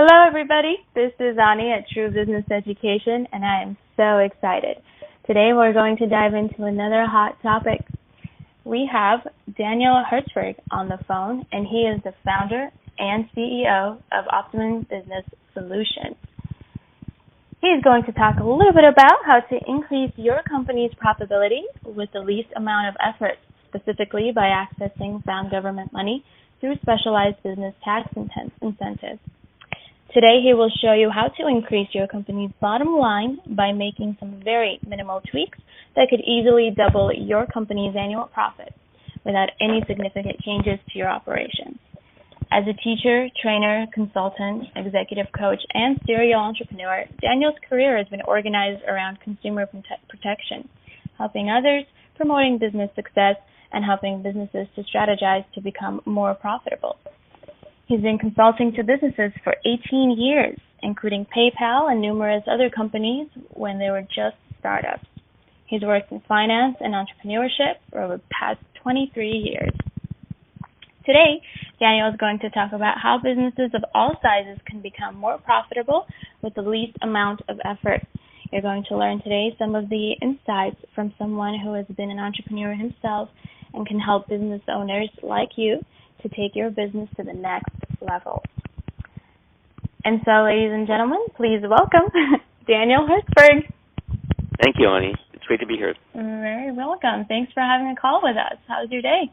Hello, everybody. This is Ani at True Business Education, and I am so excited. Today, we're going to dive into another hot topic. We have Daniel Herzberg on the phone, and he is the founder and CEO of Optimum Business Solutions. He is going to talk a little bit about how to increase your company's profitability with the least amount of effort, specifically by accessing found government money through specialized business tax incentives. Today, he will show you how to increase your company's bottom line by making some very minimal tweaks that could easily double your company's annual profit without any significant changes to your operations. As a teacher, trainer, consultant, executive coach, and serial entrepreneur, Daniel's career has been organized around consumer protection, helping others, promoting business success, and helping businesses to strategize to become more profitable. He's been consulting to businesses for 18 years, including PayPal and numerous other companies when they were just startups. He's worked in finance and entrepreneurship for over the past 23 years. Today, Daniel is going to talk about how businesses of all sizes can become more profitable with the least amount of effort. You're going to learn today some of the insights from someone who has been an entrepreneur himself and can help business owners like you to take your business to the next level. And so, ladies and gentlemen, please welcome Daniel Herzberg. Thank you, Ani. It's great to be here. Very welcome. Thanks for having a call with us. How's your day?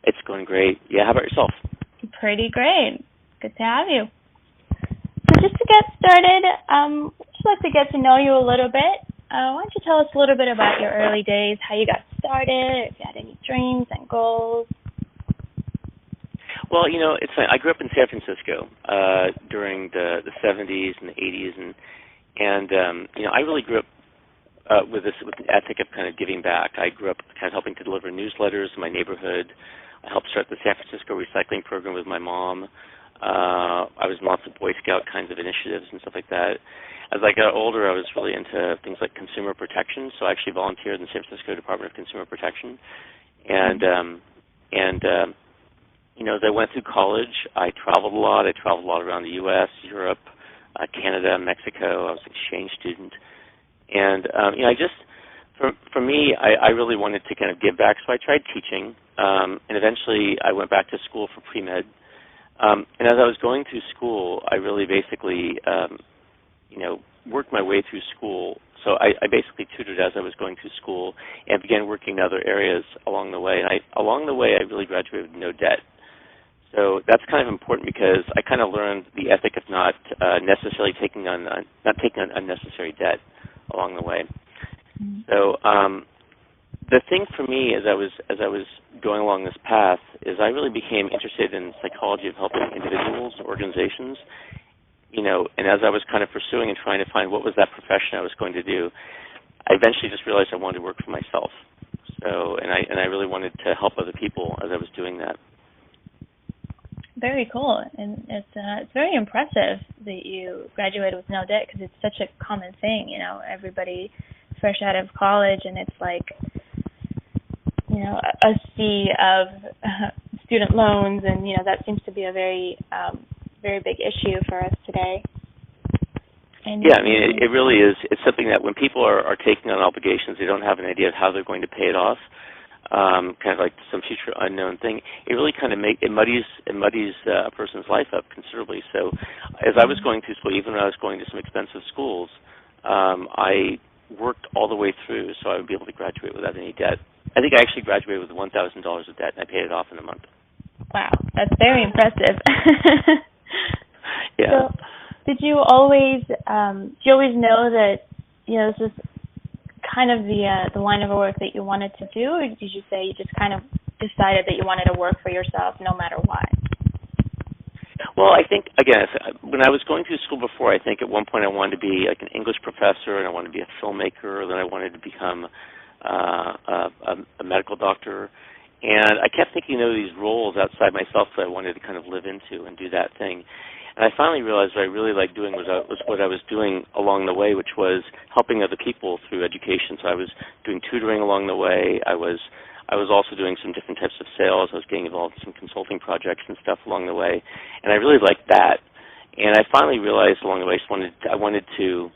It's going great. Yeah, how about yourself? Pretty great. Good to have you. So just to get started, I'd just like to get to know you a little bit. Why don't you tell us a little bit about your early days, how you got started, if you had any dreams and goals? Well, it's funny. I grew up in San Francisco during the 70s and the 80s, and I really grew up with an ethic of kind of giving back. I grew up kind of helping to deliver newsletters in my neighborhood. I helped start the San Francisco recycling program with my mom. I was in lots of Boy Scout kinds of initiatives and stuff like that. As I got older, I was really into things like consumer protection, so I actually volunteered in the San Francisco Department of Consumer Protection. As I went through college, I traveled a lot. I traveled a lot around the U.S., Europe, Canada, Mexico. I was an exchange student. And, for me, I really wanted to kind of give back, so I tried teaching. And eventually I went back to school for pre-med. And as I was going through school, I really basically, worked my way through school. So I basically tutored as I was going through school and began working in other areas along the way. And along the way, I really graduated with no debt. So that's kind of important because I kind of learned the ethic of not necessarily taking on unnecessary debt along the way. Mm-hmm. So the thing for me as I was going along this path is I really became interested in psychology of helping individuals and organizations. And as I was kind of pursuing and trying to find what was that profession I was going to do, I eventually just realized I wanted to work for myself. So and I really wanted to help other people as I was doing that. Very cool, and it's very impressive that you graduated with no debt because it's such a common thing. Everybody fresh out of college, and it's like a sea of student loans, and that seems to be a very very big issue for us today. And yeah, it really is. It's something that when people are taking on obligations, they don't have an idea of how they're going to pay it off. Kind of like some future unknown thing. It really kind of muddies a person's life up considerably. So, as I was going through school, even when I was going to some expensive schools, I worked all the way through so I would be able to graduate without any debt. I think I actually graduated with $1,000 of debt, and I paid it off in a month. Wow, that's very impressive. Yeah. So, did you always know that this is kind of the line of work that you wanted to do, or did you say you just kind of decided that you wanted to work for yourself no matter what? Well, I think, again, when I was going through school before, I think at one point I wanted to be like an English professor, and I wanted to be a filmmaker, then I wanted to become a medical doctor. And I kept thinking of these roles outside myself that I wanted to kind of live into and do that thing. And I finally realized what I really liked doing was what I was doing along the way, which was helping other people through education. So I was doing tutoring along the way. I was also doing some different types of sales. I was getting involved in some consulting projects and stuff along the way. And I really liked that. And I finally realized along the way I wanted to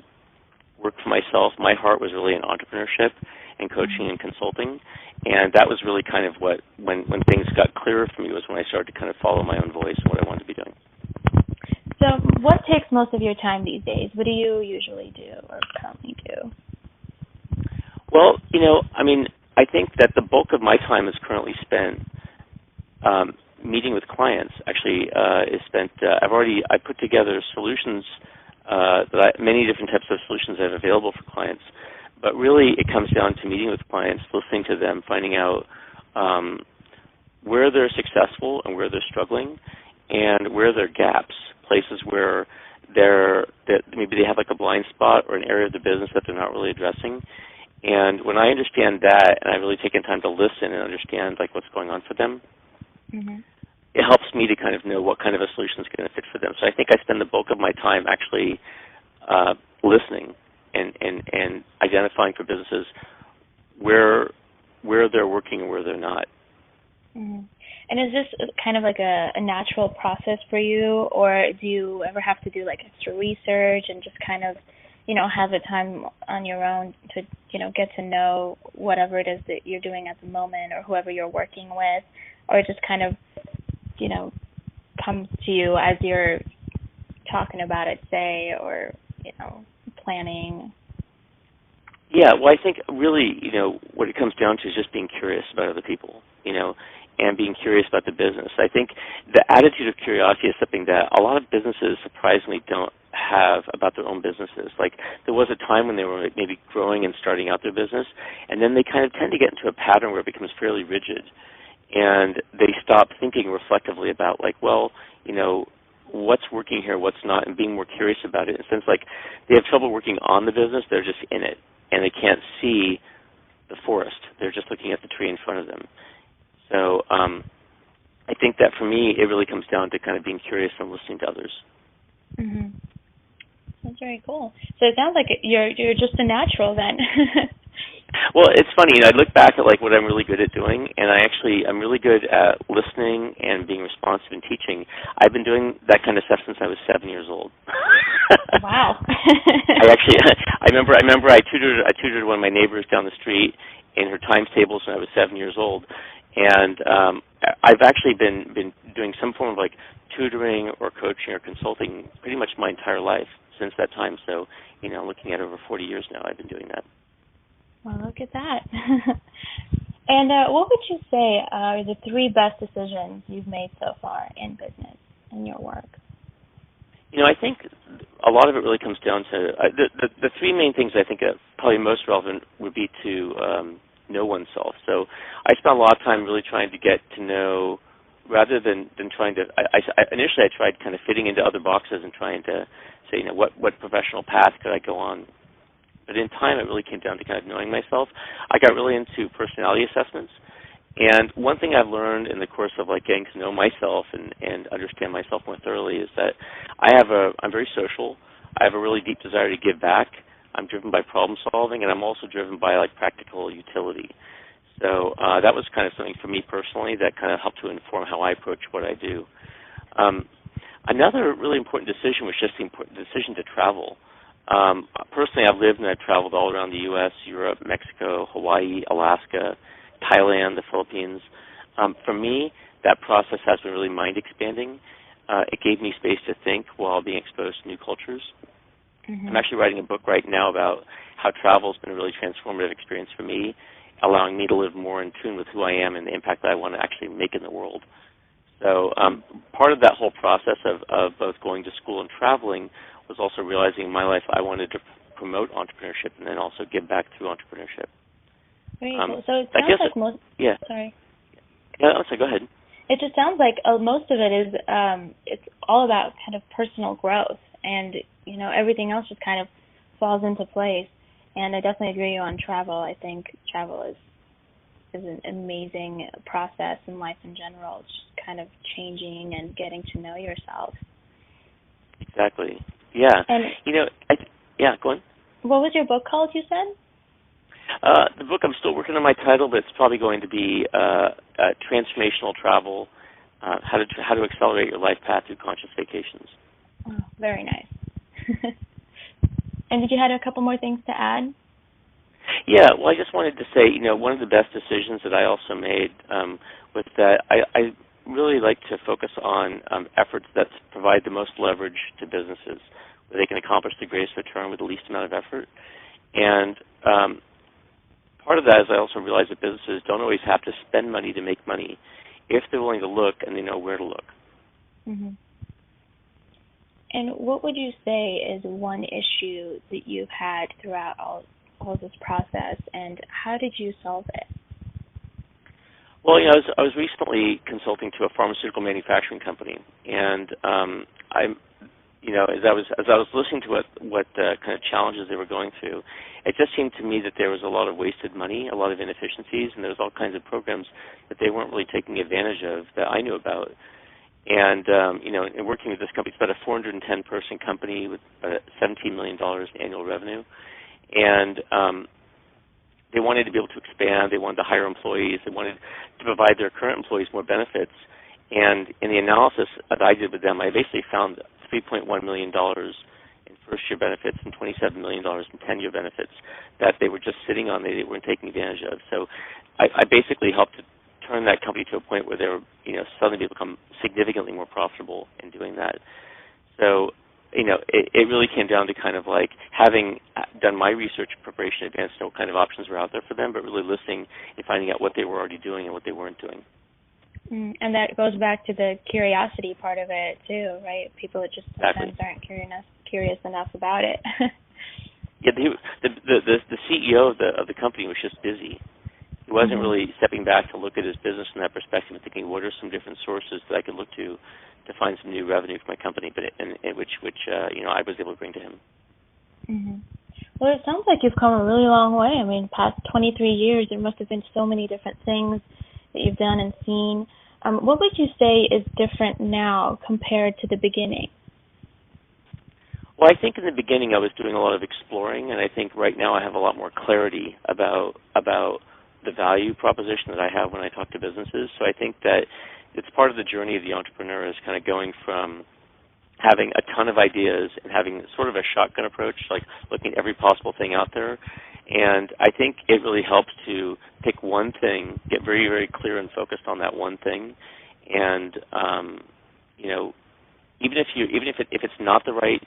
work for myself. My heart was really in entrepreneurship and coaching and consulting, and that was really kind of what, when things got clearer for me, was when I started to kind of follow my own voice and what I wanted to be doing. So what takes most of your time these days? What do you usually do or currently do? Well, I think that the bulk of my time is currently spent meeting with clients. Actually, I put together solutions, many different types of solutions that are available for clients. But really, it comes down to meeting with clients, listening to them, finding out where they're successful and where they're struggling, and where there are gaps, places where that maybe they have like a blind spot or an area of the business that they're not really addressing. And when I understand that, and I really taken time to listen and understand like what's going on for them, it helps me to kind of know what kind of a solution is going to fit for them. So I think I spend the bulk of my time actually listening and identifying for businesses where they're working and where they're not. And is this kind of like a natural process for you, or do you ever have to do like extra research and just kind of, have the time on your own to, get to know whatever it is that you're doing at the moment or whoever you're working with, or it just kind of, comes to you as you're talking about it, say, or, planning? Yeah, well, I think really, what it comes down to is just being curious about other people, and being curious about the business. I think the attitude of curiosity is something that a lot of businesses surprisingly don't have about their own businesses. Like, there was a time when they were maybe growing and starting out their business, and then they kind of tend to get into a pattern where it becomes fairly rigid, and they stop thinking reflectively about, like, well, what's working here, what's not, and being more curious about it. In a sense, like, they have trouble working on the business, they're just in it, and they can't see the forest. They're just looking at the tree in front of them. So I think that for me, it really comes down to kind of being curious and listening to others. That's very cool. So it sounds like you're just a natural then. Well, it's funny. I look back at like what I'm really good at doing, and I'm really good at listening and being responsive and teaching. I've been doing that kind of stuff since I was 7 years old. Wow. I remember I tutored one of my neighbors down the street in her times tables when I was 7 years old, and I've actually been doing some form of like tutoring or coaching or consulting pretty much my entire life since that time. So, looking at over 40 years now, I've been doing that. Well, look at that. And what would you say are the 3 best decisions you've made so far in business, in your work? I think a lot of it really comes down to the 3 main things I think are probably most relevant would be to know oneself. So I spent a lot of time really trying to get to know, rather than trying to. Initially I tried kind of fitting into other boxes and trying to say, what professional path could I go on. But in time, it really came down to kind of knowing myself. I got really into personality assessments. And one thing I've learned in the course of like getting to know myself and understand myself more thoroughly is that I'm very social. I have a really deep desire to give back. I'm driven by problem solving, and I'm also driven by like practical utility. So that was kind of something for me personally that kind of helped to inform how I approach what I do. Another really important decision was just the decision to travel. Personally, I've lived and I've traveled all around the U.S., Europe, Mexico, Hawaii, Alaska, Thailand, the Philippines. For me, that process has been really mind-expanding. It gave me space to think while being exposed to new cultures. I'm actually writing a book right now about how travel has been a really transformative experience for me, allowing me to live more in tune with who I am and the impact that I want to actually make in the world. So part of that whole process of both going to school and traveling was also realizing in my life I wanted to promote entrepreneurship and then also give back through entrepreneurship. Very cool. So it sounds like most. Yeah. Sorry. No, go ahead. It just sounds like most of it is it's all about kind of personal growth, and everything else just kind of falls into place. And I definitely agree on travel. I think travel is an amazing process in life in general. It's just kind of changing and getting to know yourself. Exactly. Yeah. And go on. What was your book called, you said? The book, I'm still working on my title, but it's probably going to be Transformational Travel, How to Accelerate Your Life Path Through Conscious Vacations. Oh, very nice. And did you have a couple more things to add? Yeah, well, I just wanted to say, one of the best decisions that I also made was that I really like to focus on efforts that provide the most leverage to businesses, where they can accomplish the greatest return with the least amount of effort. And part of that is I also realize that businesses don't always have to spend money to make money if they're willing to look and they know where to look. Mm-hmm. And what would you say is one issue that you've had throughout all this process, and how did you solve it? Well, I was recently consulting to a pharmaceutical manufacturing company, and as I was listening to what kind of challenges they were going through, it just seemed to me that there was a lot of wasted money, a lot of inefficiencies, and there was all kinds of programs that they weren't really taking advantage of that I knew about. And in working with this company, it's about a 410-person company with $17 million in annual revenue, and they wanted to be able to expand. They wanted to hire employees. They wanted to provide their current employees more benefits. And in the analysis that I did with them, I basically found $3.1 million in first-year benefits and $27 million in 10-year benefits that they were just sitting on, they weren't taking advantage of. So I basically helped to turn that company to a point where they were, suddenly become significantly more profitable in doing that. So, it really came down to kind of like having done my research preparation in advance, know what kind of options were out there for them, but really listening and finding out what they were already doing and what they weren't doing. And that goes back to the curiosity part of it too, right? People that just sometimes aren't curious enough about it. Yeah, the CEO of the company was just busy. He wasn't really stepping back to look at his business from that perspective and thinking, what are some different sources that I could look to find some new revenue for my company, but which I was able to bring to him. Mm-hmm. Well, it sounds like you've come a really long way. I mean, past 23 years, there must have been so many different things that you've done and seen. What would you say is different now compared to the beginning? Well, I think in the beginning I was doing a lot of exploring, and I think right now I have a lot more clarity about the value proposition that I have when I talk to businesses. So I think that it's part of the journey of the entrepreneur is kind of going from having a ton of ideas and having sort of a shotgun approach, like looking at every possible thing out there. And I think it really helps to pick one thing, get very, very clear and focused on that one thing, and even if it's not the right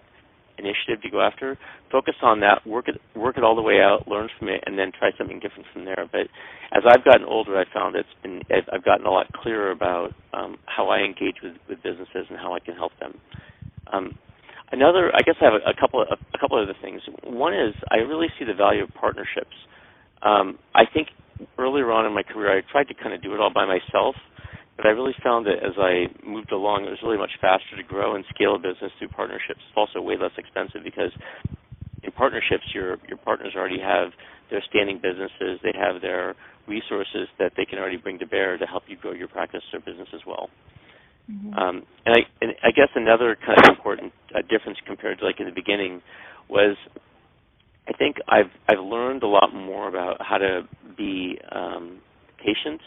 initiative to go after, focus on that, work it all the way out, learn from it, and then try something different from there. But as I've gotten older, I found I've gotten a lot clearer about how I engage with businesses and how I can help them. I guess I have a couple other things. One is I really see the value of partnerships. I think earlier on in my career, I tried to kind of do it all by myself, but I really found that as I moved along, it was really much faster to grow and scale a business through partnerships. It's also way less expensive because in partnerships, your partners already have their standing businesses. They have their resources that they can already bring to bear to help you grow your practice or business as well. And I guess another kind of important difference compared to like in the beginning was I think I've learned a lot more about how to be patient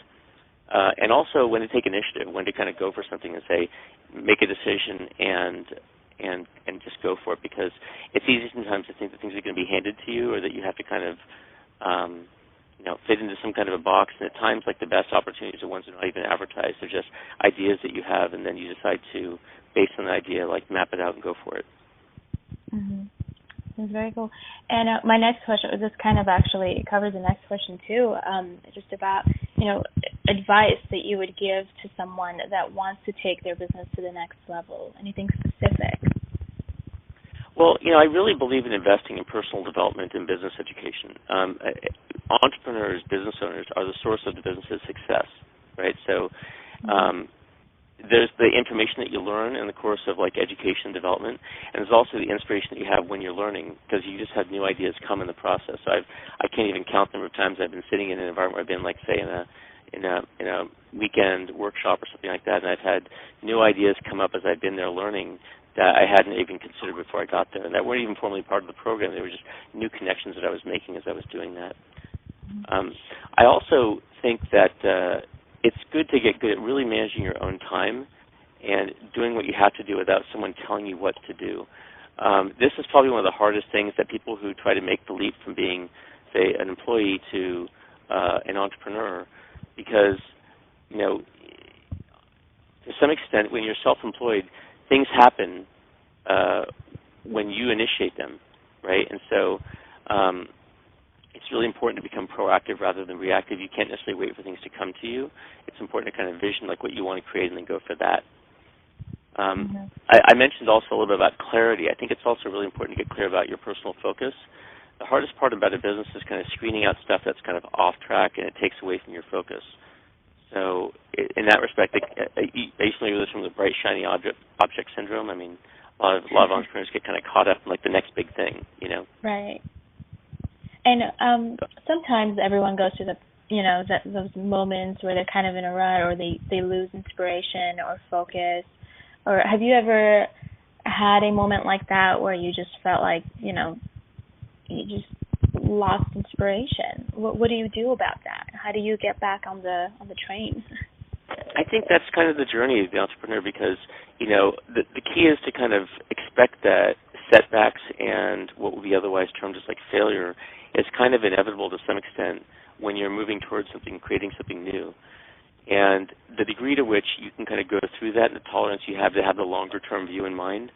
and also when to take initiative, when to kind of go for something and say, make a decision and just go for it, because it's easy sometimes to think that things are going to be handed to you or that you have to kind of fit into some kind of a box, and at times, like, the best opportunities are ones that are not even advertised. They're just ideas that you have, and then you decide to, based on the idea, like, map it out and go for it. That's very cool. And my next question, this kind of actually covers the next question, too, just about, advice that you would give to someone that wants to take their business to the next level. Anything specific? Well, I really believe in investing in personal development and business education. Entrepreneurs, business owners are the source of the business's success, right? So there's the information that you learn in the course of like education and development, and there's also the inspiration that you have when you're learning, because you just have new ideas come in the process. So I can't even count the number of times I've been sitting in an environment where I've been, like, say, in a weekend workshop or something like that, and I've had new ideas come up as I've been there learning that I hadn't even considered before I got there, and that weren't even formally part of the program. They were just new connections that I was making as I was doing that. I also think that it's good to get good at really managing your own time and doing what you have to do without someone telling you what to do. This is probably one of the hardest things that people who try to make the leap from being, say, an employee to an entrepreneur, because, you know, to some extent, when you're self-employed, things happen when you initiate them, right? And so it's really important to become proactive rather than reactive. You can't necessarily wait for things to come to you. It's important to kind of vision like what you want to create and then go for that. I mentioned also a little bit about clarity. I think it's also really important to get clear about your personal focus. The hardest part about a business is kind of screening out stuff that's kind of off track and it takes away from your focus. So in that respect, I used to use from the bright, shiny object syndrome. I mean, a lot of entrepreneurs get kind of caught up in like the next big thing, you know. Right. And sometimes everyone goes through those moments where they're kind of in a rut, or they lose inspiration or focus. Or have you ever had a moment like that where you just felt like, you just lost inspiration? What do you do about that? How do you get back on the train? I think that's kind of the journey of the entrepreneur, because, the key is to kind of expect that setbacks and what would be otherwise termed as like failure is kind of inevitable to some extent when you're moving towards something, creating something new. And the degree to which you can kind of go through that and the tolerance you have to have the longer-term view in mind,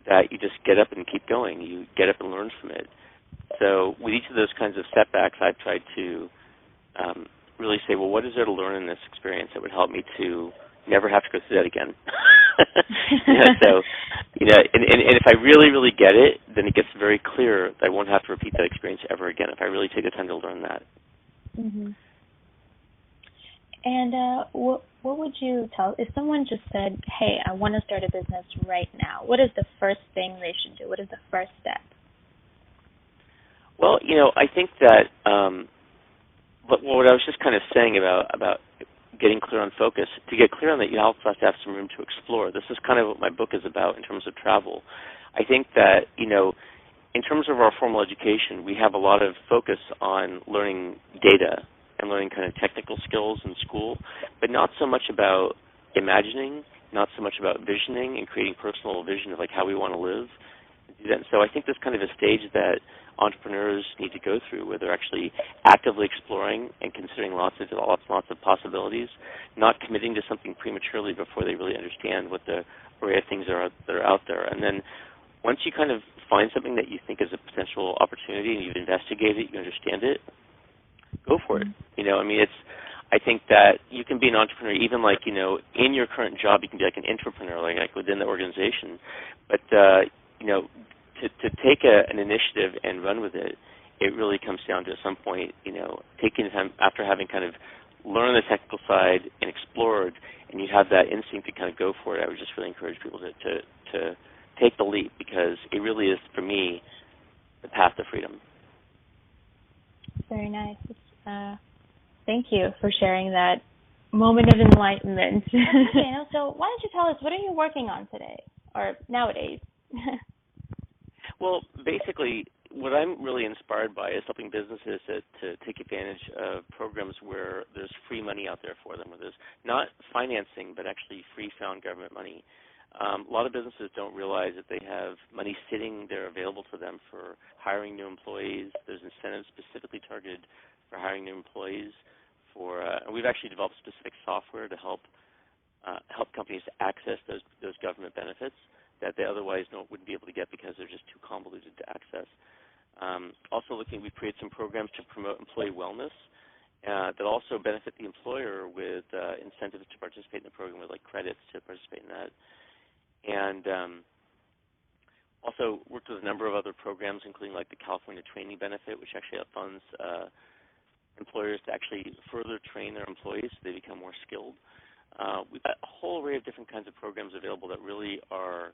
that you just get up and keep going. You get up and learn from it. So with each of those kinds of setbacks, I've tried to really say, well, what is there to learn in this experience that would help me to never have to go through that again? And if I really, really get it, then it gets very clear that I won't have to repeat that experience ever again if I really take the time to learn that. Mm-hmm. And what would you tell if someone just said, hey, I want to start a business right now? What is the first thing they should do? What is the first step? Well, I think that what I was just kind of saying about getting clear on focus, to get clear on that, you also have to have some room to explore. This is kind of what my book is about in terms of travel. I think that, in terms of our formal education, we have a lot of focus on learning data and learning kind of technical skills in school, but not so much about imagining, not so much about visioning and creating personal vision of like how we want to live. And so I think there's kind of a stage that entrepreneurs need to go through where they're actually actively exploring and considering lots of possibilities, not committing to something prematurely before they really understand what the array of things that are out there. And then once you kind of find something that you think is a potential opportunity and you've investigated it, you understand it, go for it. I think that you can be an entrepreneur even like, in your current job, you can be like an entrepreneur, like within the organization. But, to take an initiative and run with it, it really comes down to at some point, taking the time after having kind of learned the technical side and explored, and you have that instinct to kind of go for it. I would just really encourage people to take the leap, because it really is, for me, the path to freedom. Very nice. Thank you for sharing that moment of enlightenment. Okay, so why don't you tell us, what are you working on today or nowadays? Well, basically, what I'm really inspired by is helping businesses to take advantage of programs where there's free money out there for them, where there's not financing, but actually free found government money. A lot of businesses don't realize that they have money sitting there available to them for hiring new employees. There's incentives specifically targeted for hiring new employees. And we've actually developed specific software to help companies access those government benefits that they otherwise wouldn't be able to get because they're just too convoluted to access. Also we've created some programs to promote employee wellness that also benefit the employer with incentives to participate in the program, with like credits to participate in that. And also worked with a number of other programs, including like the California Training Benefit, which actually funds employers to actually further train their employees so they become more skilled. We've got a whole array of different kinds of programs available that really are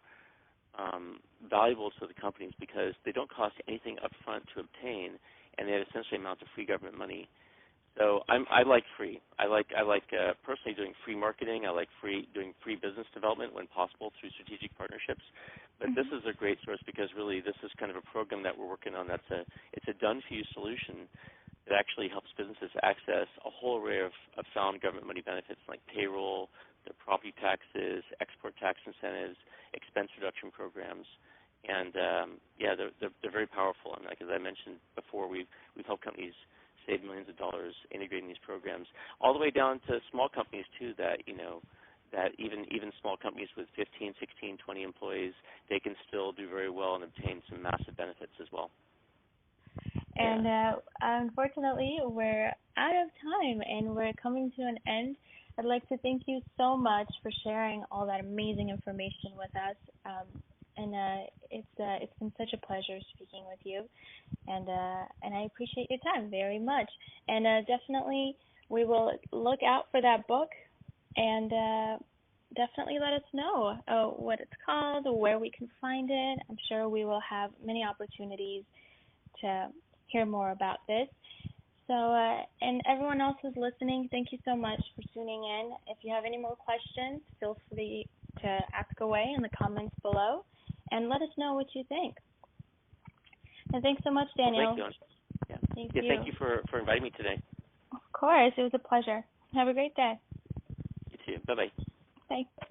valuable to the companies because they don't cost anything up front to obtain, and they essentially amount to free government money. So I like free. I like personally doing free marketing. I like doing free business development when possible through strategic partnerships. But this is a great source because really this is kind of a program that we're working on it's a done-for-you solution that actually helps businesses access a whole array of found government money benefits like payroll, their property taxes, export tax incentives, expense reduction programs, and they're very powerful. And like as I mentioned before, we've helped companies save millions of dollars integrating these programs, all the way down to small companies too. That even small companies with 15, 16, 20 employees, they can still do very well and obtain some massive benefits as well. And unfortunately, we're out of time, and we're coming to an end. I'd like to thank you so much for sharing all that amazing information with us. It's been such a pleasure speaking with you, and I appreciate your time very much. And definitely, we will look out for that book, and definitely let us know what it's called, where we can find it. I'm sure we will have many opportunities to hear more about this. So, and everyone else who's listening, thank you so much for tuning in. If you have any more questions, feel free to ask away in the comments below, and let us know what you think. And thanks so much, Daniel. Well, thank you. Thank you for inviting me today. Of course, it was a pleasure. Have a great day. You too. Bye-bye. Bye.